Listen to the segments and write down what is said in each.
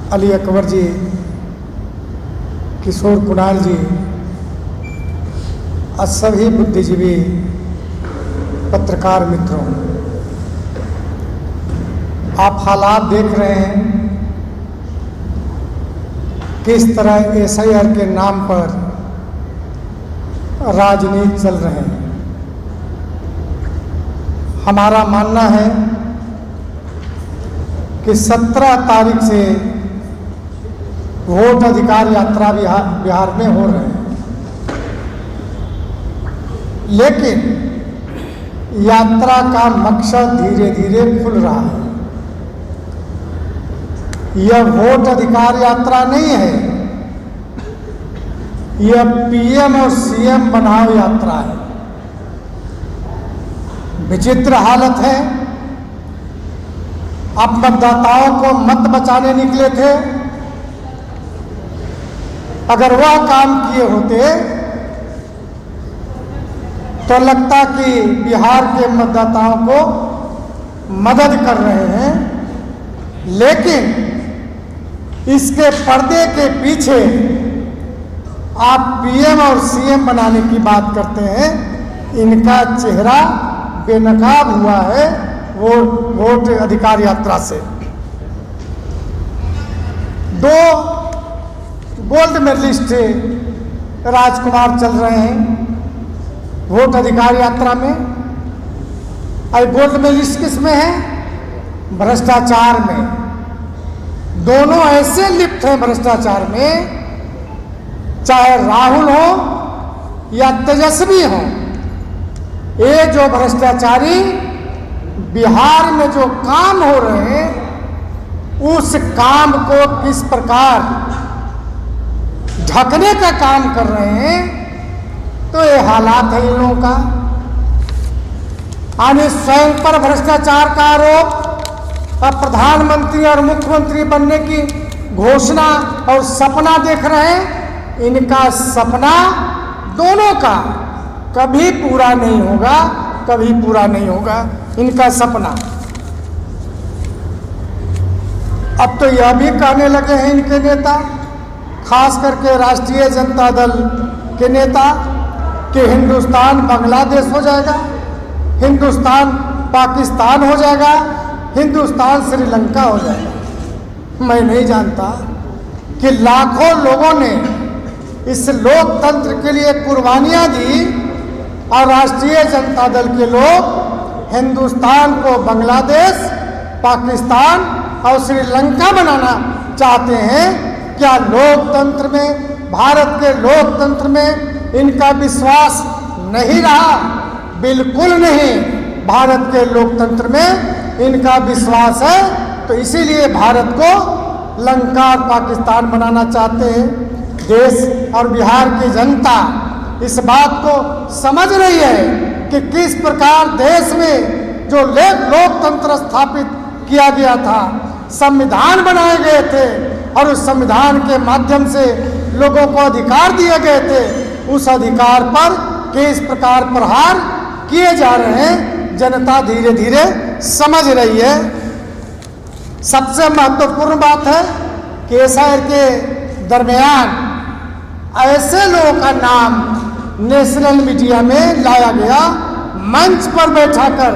अली अकबर जी, किशोर कुणाल जी और सभी बुद्धिजीवी पत्रकार मित्रों, आप हालात देख रहे हैं किस तरह एसआईआर के नाम पर राजनीति चल रहे हैं। हमारा मानना है कि 17 तारीख से वोट अधिकार यात्रा बिहार में हो रहे हैं, लेकिन यात्रा का मकसद धीरे धीरे खुल रहा है। यह वोट अधिकार यात्रा नहीं है, यह पीएम और सीएम बनाओ यात्रा है। विचित्र हालत है। अब मतदाताओं को मत बचाने निकले थे, अगर वह काम किए होते तो लगता कि बिहार के मतदाताओं को मदद कर रहे हैं, लेकिन इसके पर्दे के पीछे आप पीएम और सीएम बनाने की बात करते हैं। इनका चेहरा बेनकाब हुआ है वोट अधिकार यात्रा से। 2 गोल्ड मेडलिस्ट राजकुमार चल रहे हैं वोट अधिकार यात्रा में। और गोल्ड मेडलिस्ट किस में है? भ्रष्टाचार में। दोनों ऐसे लिप्त हैं भ्रष्टाचार में, चाहे राहुल हो या तेजस्वी हो। ये जो भ्रष्टाचारी बिहार में जो काम हो रहे हैं, उस काम को किस प्रकार ढकने का काम कर रहे हैं, तो ये हालात है इन लोगों का। आने स्वयं पर भ्रष्टाचार का आरोप, अब प्रधानमंत्री और मुख्यमंत्री बनने की घोषणा और सपना देख रहे हैं। इनका सपना दोनों का कभी पूरा नहीं होगा, कभी पूरा नहीं होगा इनका सपना। अब तो यह भी कहने लगे हैं इनके नेता, खास करके राष्ट्रीय जनता दल के नेता, कि हिंदुस्तान बांग्लादेश हो जाएगा, हिंदुस्तान पाकिस्तान हो जाएगा, हिंदुस्तान श्रीलंका हो जाएगा। मैं नहीं जानता कि लाखों लोगों ने इस लोकतंत्र के लिए कुर्बानियां दी और राष्ट्रीय जनता दल के लोग हिंदुस्तान को बांग्लादेश, पाकिस्तान और श्रीलंका बनाना चाहते हैं। क्या लोकतंत्र में, भारत के लोकतंत्र में इनका विश्वास नहीं रहा? बिल्कुल नहीं। भारत के लोकतंत्र में इनका विश्वास है, तो इसीलिए भारत को लंका और पाकिस्तान बनाना चाहते हैं। देश और बिहार की जनता इस बात को समझ रही है कि किस प्रकार देश में जो लोकतंत्र स्थापित किया गया था, संविधान बनाए गए थे और उस संविधान के माध्यम से लोगों को अधिकार दिए गए थे, उस अधिकार पर किस प्रकार प्रहार किए जा रहे हैं, जनता धीरे धीरे समझ रही है। सबसे महत्वपूर्ण बात है कि एसआईआर के दरमियान ऐसे लोगों का नाम नेशनल मीडिया में लाया गया, मंच पर बैठाकर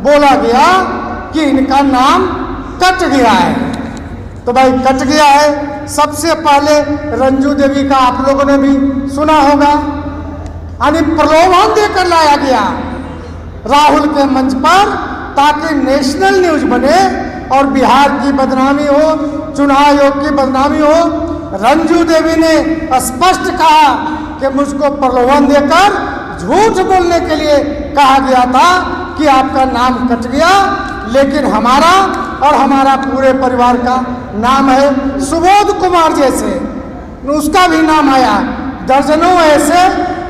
बोला गया कि इनका नाम कट गया है। तो भाई कट गया है, सबसे पहले रंजू देवी का आप लोगों ने भी सुना होगा, यानी प्रलोभन देकर लाया गया राहुल के मंच पर, ताकि नेशनल न्यूज बने और बिहार की बदनामी हो, चुनाव आयोग की बदनामी हो। रंजू देवी ने स्पष्ट कहा कि मुझको प्रलोभन देकर झूठ बोलने के लिए कहा गया था कि आपका नाम कट गया, लेकिन हमारा और हमारा पूरे परिवार का नाम है सुबोध कुमार जैसे, उसका भी नाम आया। दर्जनों ऐसे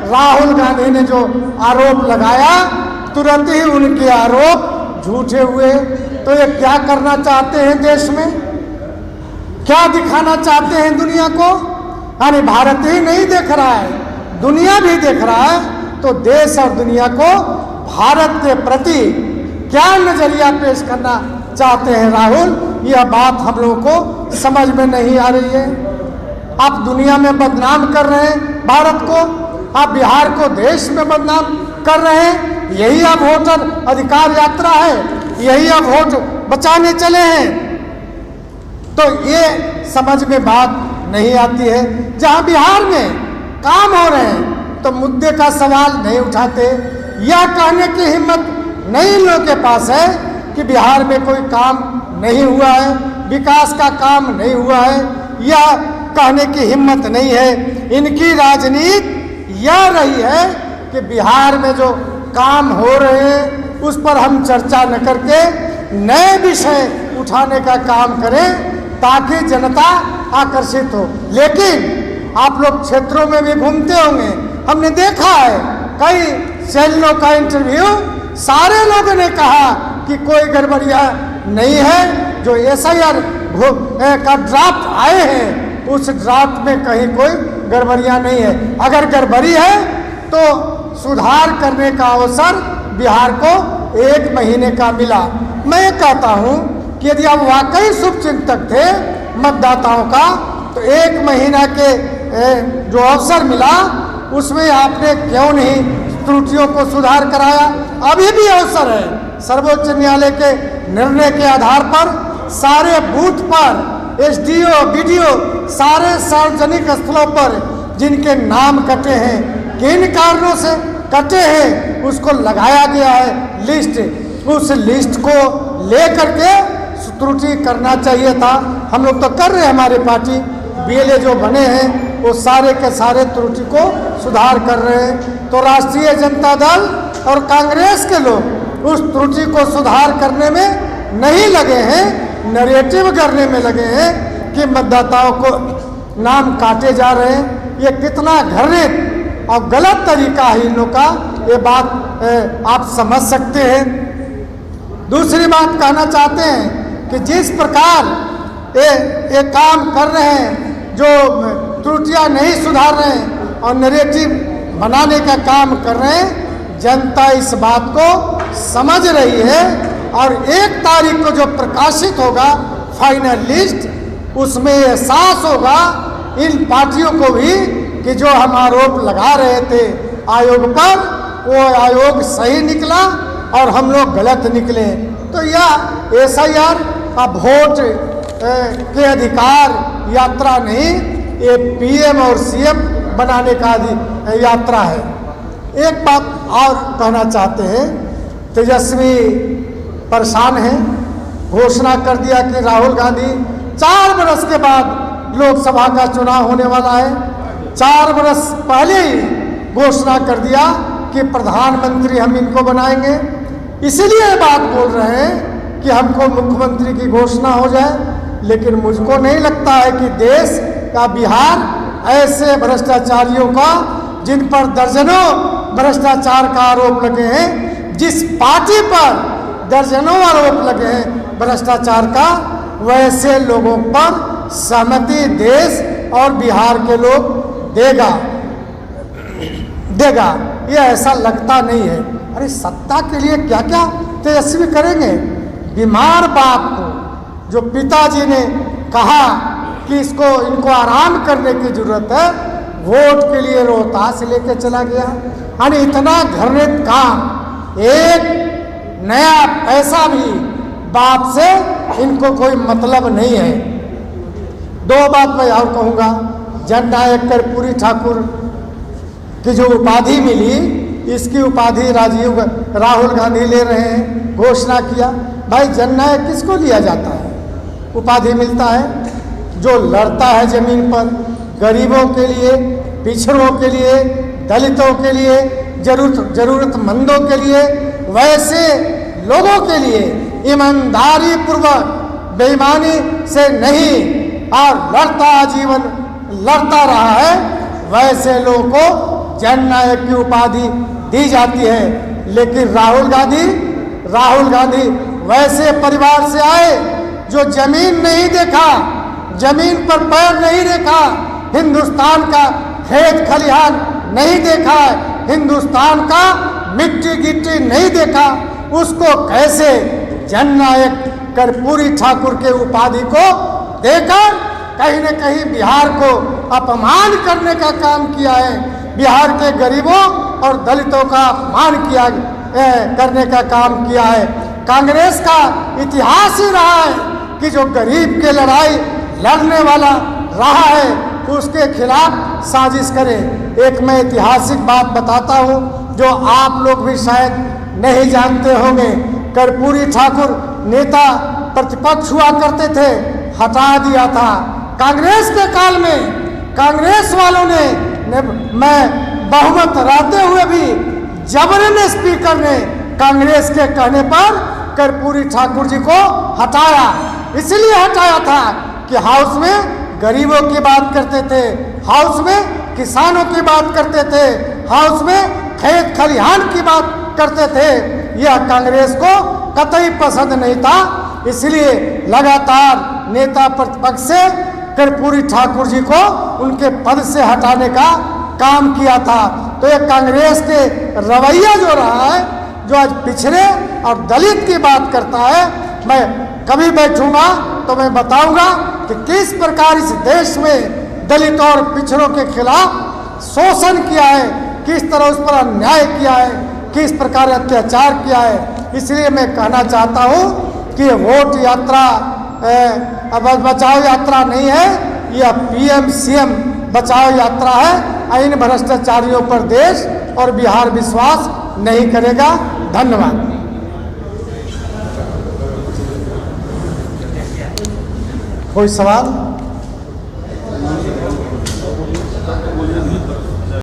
राहुल गांधी ने जो आरोप लगाया, तुरंत ही उनके आरोप झूठे हुए। तो ये क्या करना चाहते हैं देश में, क्या दिखाना चाहते हैं दुनिया को? यानी भारत ही नहीं देख रहा है, दुनिया भी देख रहा है। तो देश और दुनिया को भारत के प्रति क्या नजरिया पेश करना चाहते हैं राहुल, यह बात हम लोगों को समझ में नहीं आ रही है। आप दुनिया में बदनाम कर रहे हैं भारत को, आप बिहार को देश में बदनाम कर रहे हैं। यही अब वोटर अधिकार यात्रा है, यही अब वोट बचाने चले हैं। तो ये समझ में बात नहीं आती है। जहां बिहार में काम हो रहे हैं तो मुद्दे का सवाल नहीं उठाते। यह कहने की हिम्मत नहीं लोगों के पास है कि बिहार में कोई काम नहीं हुआ है, विकास का काम नहीं हुआ है, यह कहने की हिम्मत नहीं है। इनकी राजनीति यह रही है कि बिहार में जो काम हो रहे हैं उस पर हम चर्चा न करके नए विषय उठाने का काम करें ताकि जनता आकर्षित हो। लेकिन आप लोग क्षेत्रों में भी घूमते होंगे, हमने देखा है कई चैनलों का इंटरव्यू, सारे लोगों ने कहा कि कोई गड़बड़ियां नहीं है। जो SIR का ड्राफ्ट आए हैं उस ड्राफ्ट में कहीं कोई गड़बड़ियां नहीं है। अगर गड़बड़ी है तो सुधार करने का अवसर बिहार को 1 महीने का मिला। मैं कहता हूं कि यदि आप वाकई शुभचिंतक थे मतदाताओं का तो 1 महीना के जो अवसर मिला उसमें आपने क्यों नहीं त्रुटियों को सुधार कराया। अभी भी अवसर है। सर्वोच्च न्यायालय के निर्णय के आधार पर सारे बूथ पर SDO BDO सारे सार्वजनिक स्थलों पर जिनके नाम कटे हैं, किन कारणों से कटे हैं, उसको लगाया गया है लिस्ट। उस लिस्ट को लेकर के त्रुटि करना चाहिए था। हम लोग तो कर रहे हैं, हमारी पार्टी BLA जो बने हैं वो सारे के सारे त्रुटि को सुधार कर रहे हैं। तो राष्ट्रीय जनता दल और कांग्रेस के लोग उस त्रुटि को सुधार करने में नहीं लगे हैं, नैरेटिव करने में लगे हैं कि मतदाताओं को नाम काटे जा रहे हैं। ये कितना घृणित और गलत तरीका है इन लोग का, ये बात आप समझ सकते हैं। दूसरी बात कहना चाहते हैं कि जिस प्रकार ये काम कर रहे हैं, जो त्रुटियां नहीं सुधार रहे हैं और नैरेटिव बनाने का काम कर रहे हैं, जनता इस बात को समझ रही है। और 1 तारीख को जो प्रकाशित होगा फाइनल लिस्ट, उसमें एहसास होगा इन पार्टियों को भी कि जो हम आरोप लगा रहे थे आयोग पर, वो आयोग सही निकला और हम लोग गलत निकले। तो यह SIR का वोट के अधिकार यात्रा नहीं, ये PM और CM बनाने का यात्रा है। एक बात और कहना चाहते हैं, तेजस्वी परेशान है, घोषणा कर दिया कि राहुल गांधी 4 बरस के बाद लोकसभा का चुनाव होने वाला है। 4 बरस पहले ही घोषणा कर दिया कि प्रधानमंत्री हम इनको बनाएंगे। इसीलिए बात बोल रहे हैं कि हमको मुख्यमंत्री की घोषणा हो जाए। लेकिन मुझको नहीं लगता है कि देश का बिहार ऐसे भ्रष्टाचारियों का, जिन पर दर्जनों भ्रष्टाचार का आरोप लगे हैं, जिस पार्टी पर दर्जनों आरोप लगे हैं भ्रष्टाचार का, वैसे लोगों पर सहमति देश और बिहार के लोग देगा ये ऐसा लगता नहीं है। अरे सत्ता के लिए क्या क्या तेजस्वी करेंगे। बीमार बाप को जो पिताजी ने कहा कि इनको आराम करने की जरूरत है, वोट के लिए रोहतास लेके चला गया। यानी इतना घृणित काम, एक नया पैसा भी बाप से इनको कोई मतलब नहीं है। 2 बात मैं और कहूँगा। जननायक कर्पूरी ठाकुर की जो उपाधि मिली, इसकी उपाधि राहुल गांधी ले रहे हैं, घोषणा किया। भाई जननायक किसको लिया जाता है? उपाधि मिलता है जो लड़ता है जमीन पर, गरीबों के लिए, पिछड़ों के लिए, दलितों के लिए, जरूरतमंदों के लिए, वैसे लोगों के लिए ईमानदारी पूर्वक, बेईमानी से नहीं, और लड़ता आजीवन लड़ता रहा है, वैसे लोगों को जननायक की उपाधि दी जाती है। लेकिन राहुल गांधी वैसे परिवार से आए जो जमीन नहीं देखा, जमीन पर पैर नहीं देखा, हिंदुस्तान का खेत खलिहान नहीं देखा, हिंदुस्तान का मिट्टी गिट्टी नहीं देखा, उसको कैसे जननायक कर्पूरी ठाकुर के उपाधि को देकर कहीं न कहीं बिहार को अपमान करने का काम किया है, बिहार के गरीबों और दलितों का अपमान करने का काम किया है। कांग्रेस का इतिहास ही रहा है कि जो गरीब के लड़ाई लड़ने वाला रहा है उसके खिलाफ साजिश करे। एक मैं ऐतिहासिक बात बताता हूँ जो आप लोग भी शायद नहीं जानते होंगे। कर्पूरी ठाकुर नेता प्रतिपक्ष हुआ करते थे, हटा दिया था कांग्रेस के काल में। कांग्रेस वालों ने मैं बहुमत रहते हुए भी जबरन स्पीकर ने कांग्रेस के कहने पर कर्पूरी ठाकुर जी को हटाया। इसलिए हटाया था कि हाउस में गरीबों की बात करते थे, हाउस में किसानों की बात करते थे, हाउस में खेत खलिहान की बात करते थे। यह कांग्रेस को कतई पसंद नहीं था, इसलिए लगातार नेता प्रतिपक्ष से कर्पूरी ठाकुर जी को उनके पद से हटाने का काम किया था। तो ये कांग्रेस के रवैया जो रहा है, जो आज पिछड़े और दलित की बात करता है, मैं कभी बैठूंगा तो मैं बताऊंगा कि किस प्रकार इस देश में दलित और पिछड़ों के खिलाफ शोषण किया है, किस तरह उस पर अन्याय किया है, किस प्रकार अत्याचार किया है। इसलिए मैं कहना चाहता हूँ कि वोट यात्रा अब बचाओ यात्रा नहीं है, यह पीएम सीएम बचाओ यात्रा है। इन भ्रष्टाचारियों पर देश और बिहार विश्वास नहीं करेगा। धन्यवाद। कोई सवाल?